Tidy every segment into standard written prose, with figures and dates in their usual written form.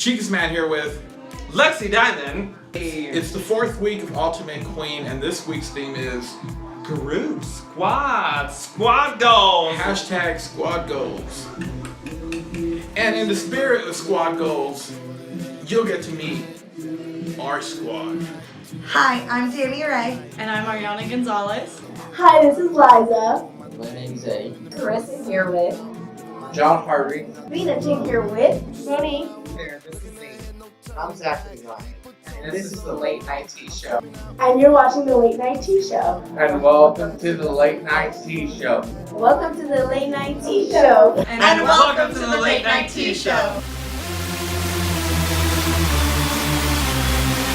Cheekest Man here with Lexi Diamond. It's the 4th week of Ultimate Queen, and this week's theme is Group Squad goals. Hashtag squad goals. And in the spirit of squad goals, you'll get to meet our squad. Hi, I'm Tammy Ray. And I'm Ariana Gonzalez. Hi, this is Liza. My name's Eddie. Carissa here with. John Harvey. Rena Ting here with. Monique. This is Zane. I'm Zachary Ryan. And this is the Late Night Tea Show. And you're watching the Late Night Tea Show. And welcome to the Late Night Tea Show. Welcome to the Late Night Tea Show. And welcome to the Late Night Tea Show.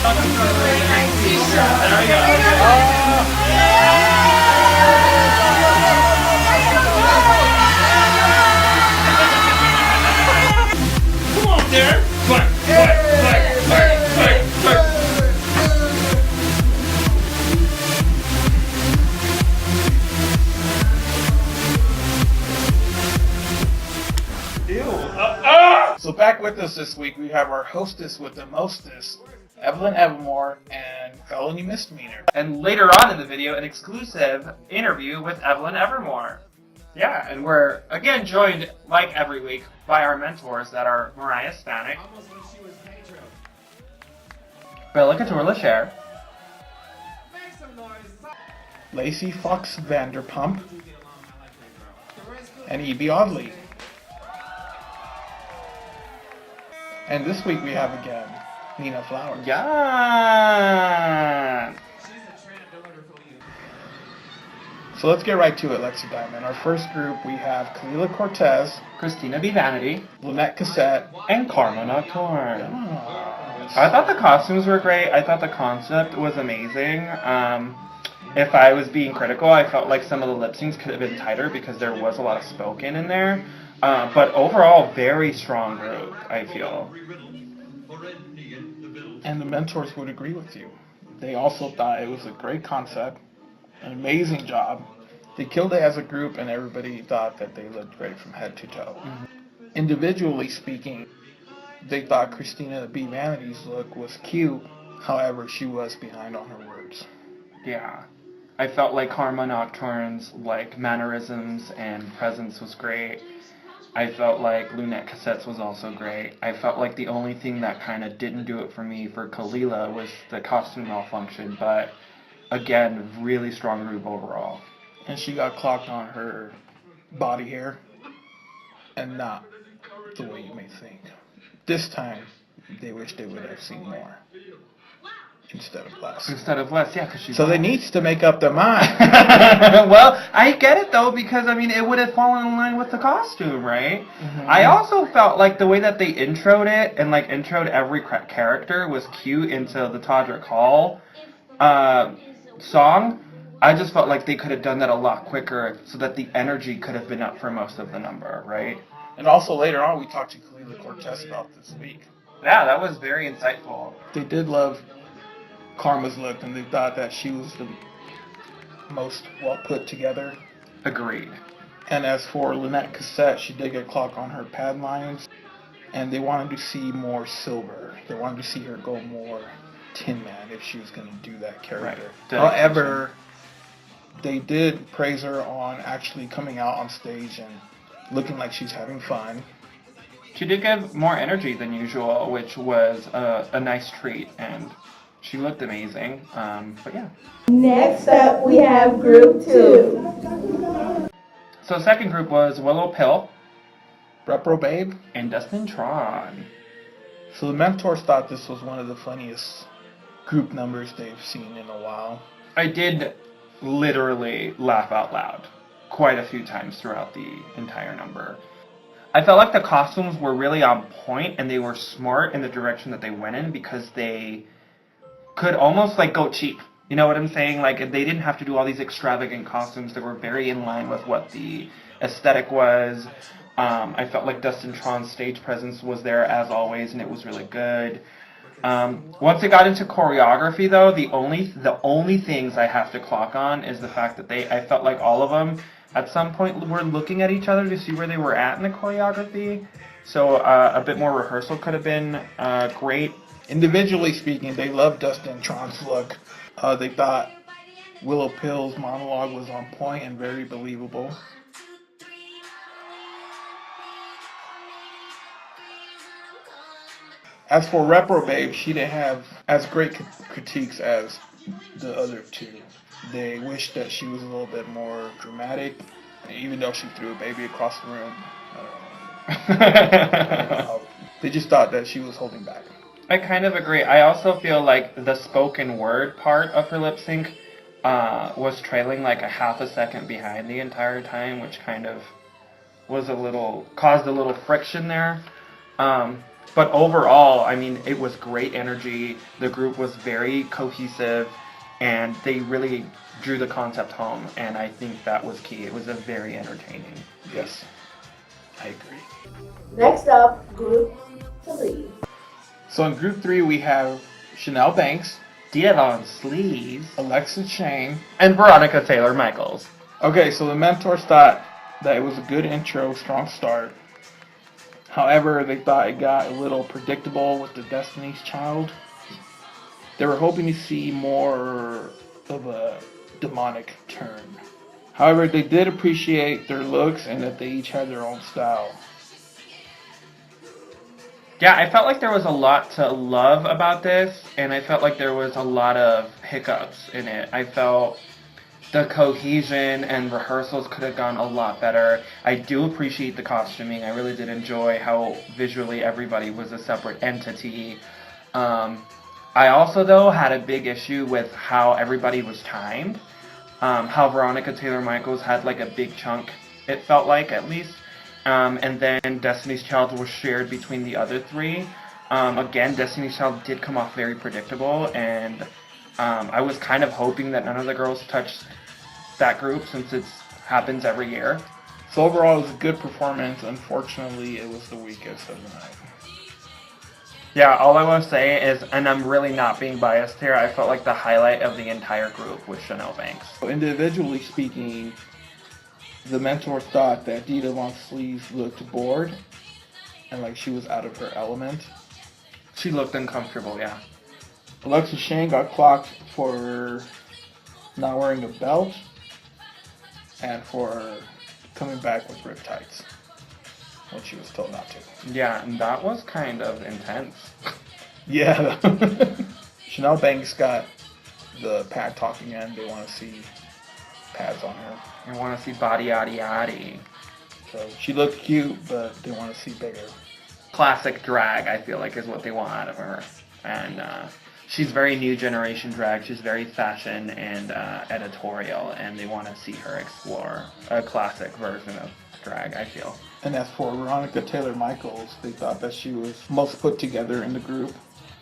Welcome to the Late Night Tea Show. There we go. Come on, Derek. Clap. So back with us this week, we have our hostess with the mostest, Evelyn Evermore, and felony misdemeanor. And later on in the video, an exclusive interview with Evelyn Evermore. Yeah, and we're again joined, like every week, by our mentors that are Mariah Spanik, Bella Couture-Lachère, Lacey Fox Vanderpump, and E.B. Audley. And this week we have again Nina Flowers. Yeah. So let's get right to it, Lexi Diamond. Our first group, we have Kalila Cortez, Christina B. Vanity, Lynette Cassette, and Karma Nocturne. oh, I thought the costumes were great. I thought the concept was amazing. If I was being critical, I felt like some of the lip syncs could have been tighter because there was a lot of spoken in there. But overall, very strong group, I feel. and the mentors would agree with you. They also thought it was a great concept, an amazing job. They killed it as a group, and everybody thought that they looked great from head to toe. Mm-hmm. Individually speaking, they thought Christina B. Vanity's look was cute. However, she was behind on her words. Yeah. I felt like Karma Nocturne's like mannerisms and presence was great. I felt like Lynette Cassette's was also great. I felt like the only thing that kind of didn't do it for me for Kalila was the costume malfunction, but again, really strong group overall. And she got clocked on her body hair, and not the way you may think. This time, they wish they would have seen more instead of less. Instead of less, yeah, because she's So they needs to make up their mind. Well, I get it though, because I mean it would have fallen in line with the costume, right? Mm-hmm. I also felt like the way that they introed it and like introed every character was cute into the Todrick Hall song. I just felt like they could have done that a lot quicker so that the energy could have been up for most of the number, right? And also later on, we talked to Kalila Cortez about this week. Yeah, that was very insightful. They did love Karma's look, and they thought that she was the most well put together. Agreed. And as for Lynette Cassette, she did get clocked on her pad lines, and they wanted to see more silver. They wanted to see her go more Tin Man if she was going to do that character. Right. However, they did praise her on actually coming out on stage and looking like she's having fun. She did give more energy than usual, which was a nice treat, and she looked amazing. But yeah. Next up, we have Group 2. So the second group was Willow Pill Repro Babe. and Dustin Tron. So the mentors thought this was one of the funniest group numbers they've seen in a while. I did literally laugh out loud quite a few times throughout the entire number. I felt like the costumes were really on point and they were smart in the direction that they went in because they could almost like go cheap. You know what I'm saying? Like they didn't have to do all these extravagant costumes that were very in line with what the aesthetic was. I felt like Dustin Tron's stage presence was there as always, and it was really good. Once it got into choreography, though, the only things I have to clock on is the fact that I felt like all of them at some point were looking at each other to see where they were at in the choreography. So a bit more rehearsal could have been great. Individually speaking, they loved Dustin Tron's look. They thought Willow Pill's monologue was on point and very believable. As for Reprobate, she didn't have as great critiques as the other two. They wished that she was a little bit more dramatic, even though she threw a baby across the room. I don't know. They just thought that she was holding back. I kind of agree. I also feel like the spoken word part of her lip sync was trailing like a half a second behind the entire time, which kind of was caused a little friction there. But overall, I mean, it was great energy. The group was very cohesive, and they really drew the concept home, and I think that was key. It was a very entertaining. Yes, I agree. Next up, Group 3. So in Group 3, we have Chanel Banks, Dia Von Sleeves, Alexa Chang, and Veronica Taylor-Michaels. Okay, so the mentors thought that it was a good intro, strong start. However, they thought it got a little predictable with the Destiny's Child. They were hoping to see more of a demonic turn. However, they did appreciate their looks and that they each had their own style. Yeah, I felt like there was a lot to love about this, and I felt like there was a lot of hiccups in it. I felt the cohesion and rehearsals could have gone a lot better. I do appreciate the costuming. I really did enjoy how visually everybody was a separate entity. I also, though, had a big issue with how everybody was timed. How Veronica Taylor-Michaels had like a big chunk, it felt like at least. And then Destiny's Child was shared between the other three. Again, Destiny's Child did come off very predictable, and I was kind of hoping that none of the girls touched that group since it happens every year. So overall, it was a good performance. Unfortunately, it was the weakest of the night. Yeah, all I want to say is, and I'm really not being biased here, I felt like the highlight of the entire group was Chanel Banks. So individually speaking, the mentors thought that Dita Von Sleeves looked bored and like she was out of her element. She looked uncomfortable, yeah. Alexa Shane got clocked for not wearing a belt and for coming back with rip tights when she was told not to. Yeah, and that was kind of intense. Yeah. Chanel Banks got the pad talking in. They want to see pads on her. I want to see body yaddy yaddy. So she looked cute, but they want to see bigger. Classic drag, I feel like, is what they want out of her. And she's very new generation drag. She's very fashion and editorial, and they want to see her explore a classic version of drag, I feel. And as for Veronica Taylor-Michaels, they thought that she was most put together in the group,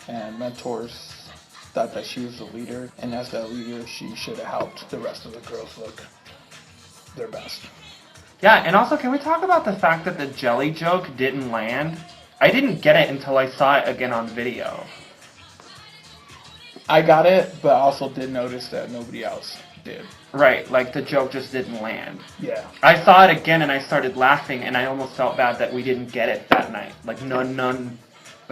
and mentors thought that she was the leader, and as that leader, she should have helped the rest of the girls look their best. Yeah, and also, can we talk about the fact that the jelly joke didn't land? I didn't get it until I saw it again on video. I got it, but I also did notice that nobody else did. Right, like the joke just didn't land. Yeah. I saw it again and I started laughing, and I almost felt bad that we didn't get it that night. Like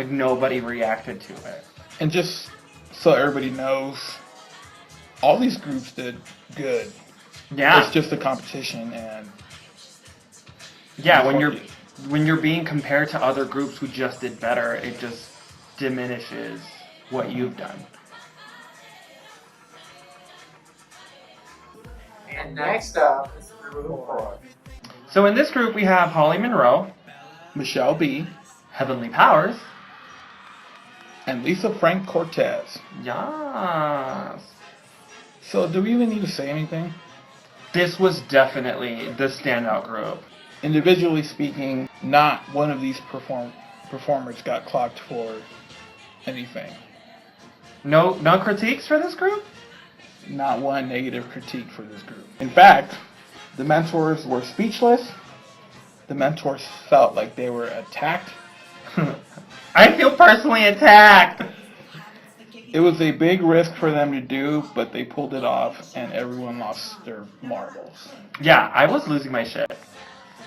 nobody reacted to it. And just so everybody knows, all these groups did good. Yeah. It's just a competition, and yeah, when you're being compared to other groups who just did better, it just diminishes what you've done. And next up is Group 4. So in this group we have Holly Monroe, Michelle B, Heavenly Powers, and Lisa Frank Cortez. yes. So do we even need to say anything? This was definitely the standout group. Individually speaking, not one of these performers got clocked for anything. No critiques for this group? Not one negative critique for this group. In fact, the mentors were speechless. The mentors felt like they were attacked. I feel personally attacked. It was a big risk for them to do, but they pulled it off, and everyone lost their marbles. Yeah, I was losing my shit.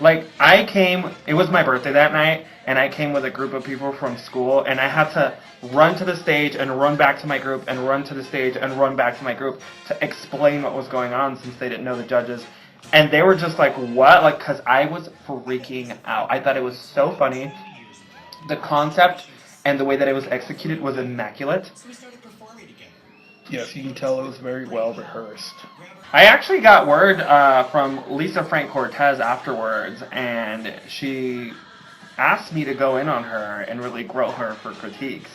Like, it was my birthday that night, and I came with a group of people from school, and I had to run to the stage and run back to my group and run to the stage and run back to my group to explain what was going on since they didn't know the judges. And they were just like, what? Like, because I was freaking out. I thought it was so funny. The concept and the way that it was executed was immaculate. Yes, you can tell it was very well rehearsed. I actually got word from Lisa Frank Cortez afterwards, and she asked me to go in on her and really grill her for critiques.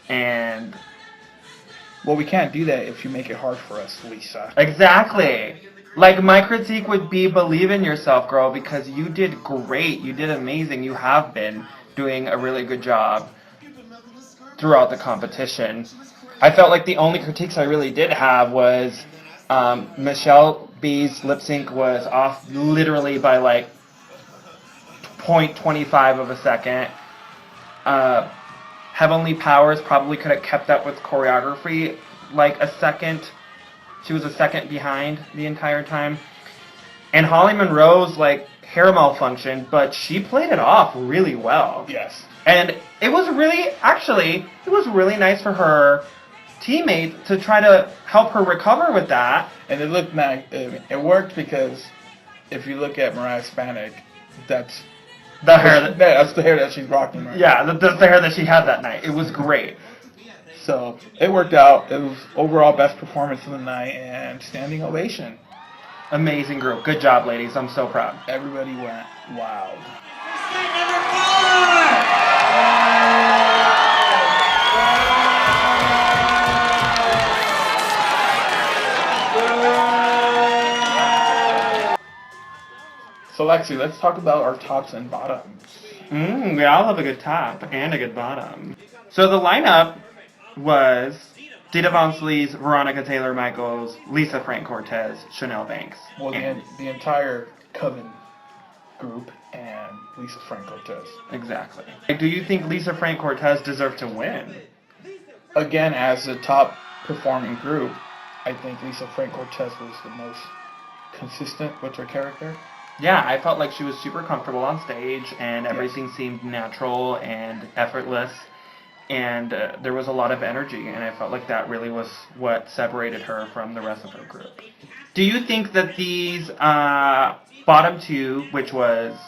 And Well, we can't do that if you make it hard for us, Lisa. exactly. Like, my critique would be, believe in yourself, girl, because you did great. You did amazing. You have been doing a really good job throughout the competition. I felt like the only critiques I really did have was Michelle B's lip sync was off literally by like 0.25 of a second. Heavenly Powers probably could have kept up with choreography like a second. She was a second behind the entire time. And Holly Monroe's like hair malfunction, but she played it off really well. Yes. And it was really nice for her teammate to try to help her recover with that. And it looked nice. It worked because if you look at Mariah Spanik, that's The hair that's the hair that she's rocking right now. yeah, that's the hair that she had that night. It was great. So it worked out. It was overall best performance of the night and standing ovation. Amazing group. Good job, ladies. I'm so proud. Everybody went wild. So Lexi, let's talk about our tops and bottoms. We all have a good top and a good bottom. So the lineup was Dita Von Slees, Veronica Taylor-Michaels, Lisa Frank Cortez, Chanel Banks. Well, the entire Coven group and Lisa Frank Cortez. Exactly. Do you think Lisa Frank Cortez deserved to win? Again, as the top performing group, I think Lisa Frank Cortez was the most consistent with her character. Yeah, I felt like she was super comfortable on stage, and everything seemed natural and effortless, and there was a lot of energy, and I felt like that really was what separated her from the rest of her group. Do you think that these bottom two, which was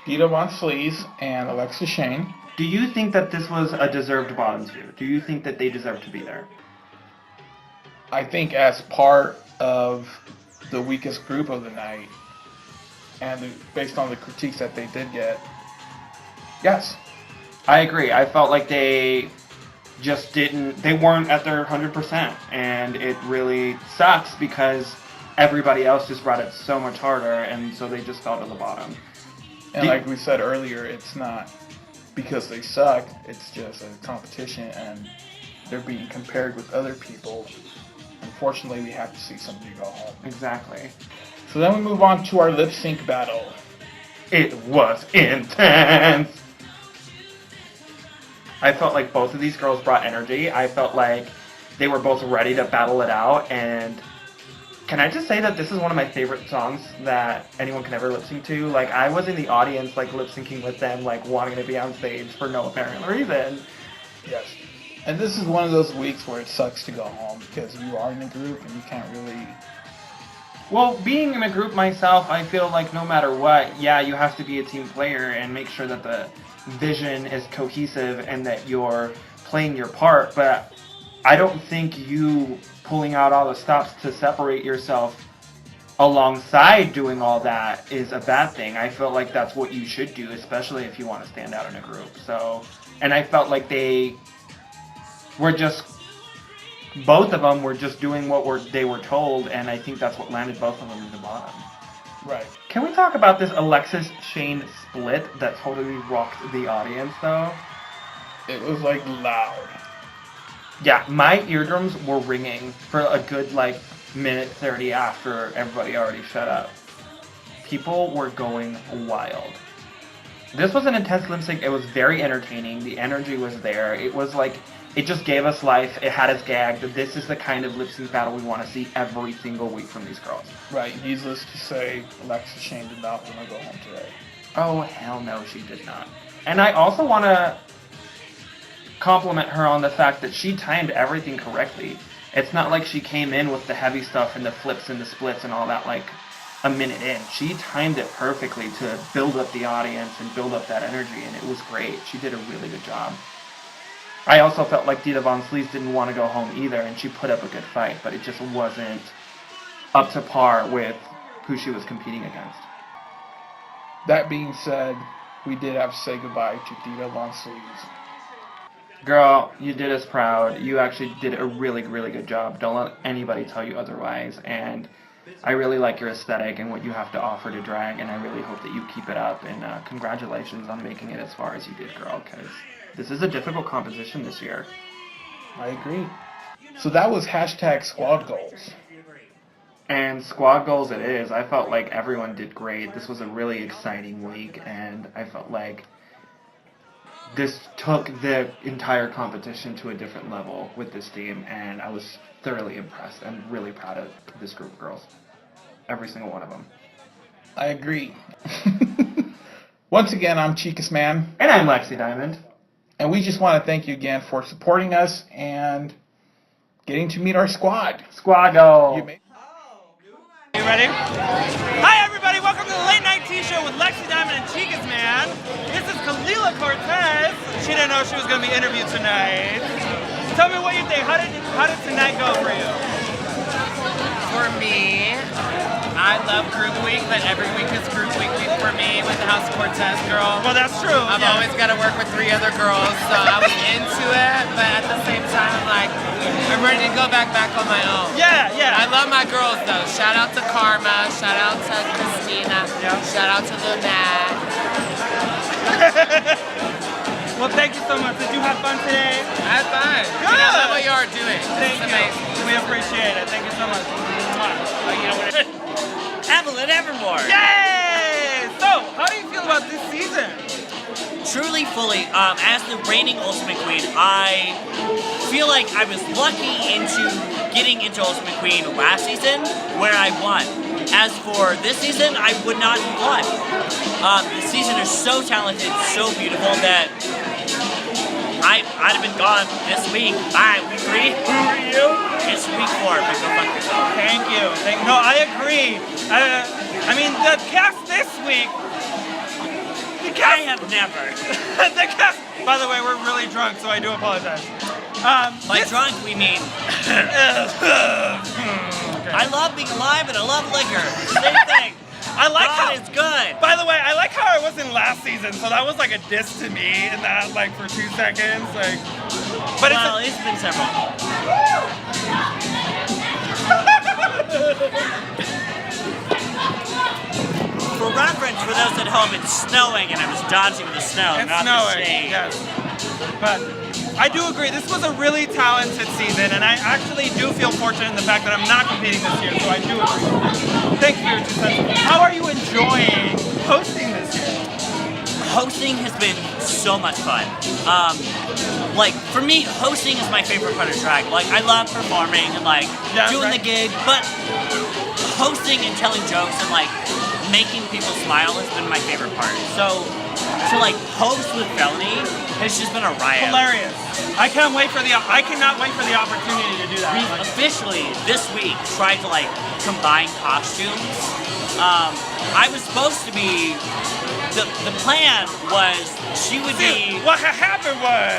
Dita Von Slees and Alexa Shane, do you think that this was a deserved bottom two? Do you think that they deserve to be there? I think as part of the weakest group of the night, and based on the critiques that they did get, yes. I agree. I felt like they weren't at their 100%, and it really sucks because everybody else just brought it so much harder, and so they just fell to the bottom. And like we said earlier, it's not because they suck, it's just a competition, and they're being compared with other people. Unfortunately, we have to see somebody go home. Exactly. So then we move on to our lip sync battle. It was intense. I felt like both of these girls brought energy. I felt like they were both ready to battle it out. And can I just say that this is one of my favorite songs that anyone can ever lip sync to? Like, I was in the audience, like, lip syncing with them, like, wanting to be on stage for no apparent reason. Yes. And this is one of those weeks where it sucks to go home because you are in a group and you can't really... Well, being in a group myself, I feel like no matter what, yeah, you have to be a team player and make sure that the vision is cohesive and that you're playing your part, but I don't think you pulling out all the stops to separate yourself alongside doing all that is a bad thing. I feel like that's what you should do, especially if you want to stand out in a group. So, and I felt like they were just... both of them were just doing what they were told, and I think that's what landed both of them in the bottom. Right. Can we talk about this Alexis Shane split that totally rocked the audience, though? It was, like, loud. Yeah, my eardrums were ringing for a good, like, minute 30 after everybody already shut up. People were going wild. This was an intense lip sync. It was very entertaining. The energy was there. It was like, it just gave us life. It had us gagged. This is the kind of lip sync battle we want to see every single week from these girls. Right, needless to say, Alexa Shane did not want to go home today. Oh, hell no, she did not. And I also want to compliment her on the fact that she timed everything correctly. It's not like she came in with the heavy stuff and the flips and the splits and all that like a minute in. She timed it perfectly to build up the audience and build up that energy, and it was great. She did a really good job. I also felt like Dita Von Sleece didn't want to go home either, and she put up a good fight, but it just wasn't up to par with who she was competing against. That being said, we did have to say goodbye to Dita Von Sleece. Girl, you did us proud. You actually did a really, really good job. Don't let anybody tell you otherwise. And I really like your aesthetic and what you have to offer to drag, and I really hope that you keep it up. And congratulations on making it as far as you did, girl, because this is a difficult composition this year. I agree. So that was hashtag squad goals. And squad goals it is. I felt like everyone did great. This was a really exciting week, and I felt like this took the entire competition to a different level with this team, and I was thoroughly impressed and really proud of this group of girls. Every single one of them. I agree. Once again, I'm Chicas Man. And I'm Lexi Diamond. And we just want to thank you again for supporting us and getting to meet our squad. Squad-o. You may- You ready? Hi everybody, welcome to the Late Night Tea Show with Lexi Diamond and Chicas Man. This is Kalila Cortez. She didn't know she was going to be interviewed tonight. Tell me what you think. How did tonight go for you? For me, I love group week, but every week is group week for me with the House of Cortez girl. Well, that's true. I've always got to work with 3 other girls, so I was into it, but at the same time, like, I'm ready to go back on my own. Yeah. I love my girls, though. Shout out to Karma, shout out to Christina, shout out to Lunette. Well, thank you so much. Did you have fun today? I had fun. Good. I love what you are doing. Thank It's you. amazing. We appreciate it. Thank you so much. Evelyn Evermore. Yay! So, how do you feel about this season? Truly, fully, as the reigning Ultimate Queen, I feel like I was lucky into getting into Ultimate Queen last season, where I won. As for this season, I would not have won. This season is so talented, so beautiful that I'd have been gone this week. Bye, week 3. Who are you? It's week 4, but go fuck yourself. Thank you. No, I agree. I mean, the cast this week. I have never. The cast. By the way, we're really drunk, so I do apologize. By drunk, we mean. I love being alive and I love liquor. Same thing. I like God how it's good. By the way, I like how I was in last season, so that was like a diss to me in that, like, for 2 seconds, like. But well, it's been several. For reference, for those at home, it's snowing and I was dodging the snow, It's not snowing, the shade. yes. But I do agree, this was a really talented season, and I actually do feel fortunate in the fact that I'm not competing this year, so I do agree. Thank you for your 2 cents. How are you enjoying hosting this year? Hosting has been so much fun. Like, for me, hosting is my favorite part of drag. Like, I love performing and, like, doing the gig, but hosting and telling jokes and, like, making people smile has been my favorite part. So, to, like, host with Felony has just been a riot. Hilarious. I cannot wait for the opportunity to do that. We've officially, this week, tried to, like, combine costumes. I was supposed to be... The plan was she would be... What happened was...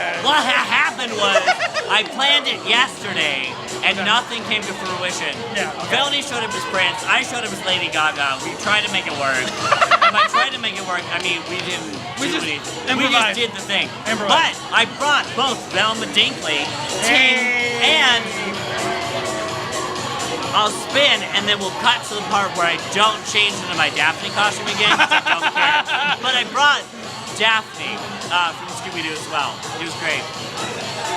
I planned it yesterday, and nothing came to fruition. Yeah. Felony showed up as Prince, I showed up as Lady Gaga. We tried to make it work. And by trying to make it work, I mean, we didn't We do just anything. We improvised. just did the thing. Improvised. But I brought both Velma Dinkley, Ting, and... I'll spin, and then we'll cut to the part where I don't change into my Daphne costume again, 'cause I don't care. But I brought Daphne from everything we do as well. It was great.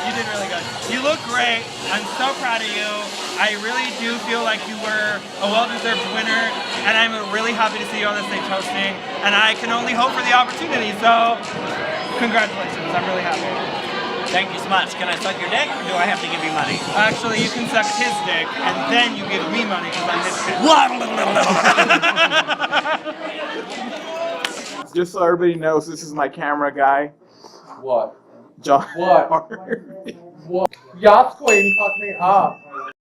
You did really good. You look great. I'm so proud of you. I really do feel like you were a well-deserved winner, and I'm really happy to see you on the stage hosting, and I can only hope for the opportunity, so congratulations. I'm really happy. Thank you so much. Can I suck your dick, or do I have to give you money? Actually, you can suck his dick, and then you give me money because I'm his kid. Just so everybody knows, this is my camera guy, What? John. What? What? Y'all fucked me up.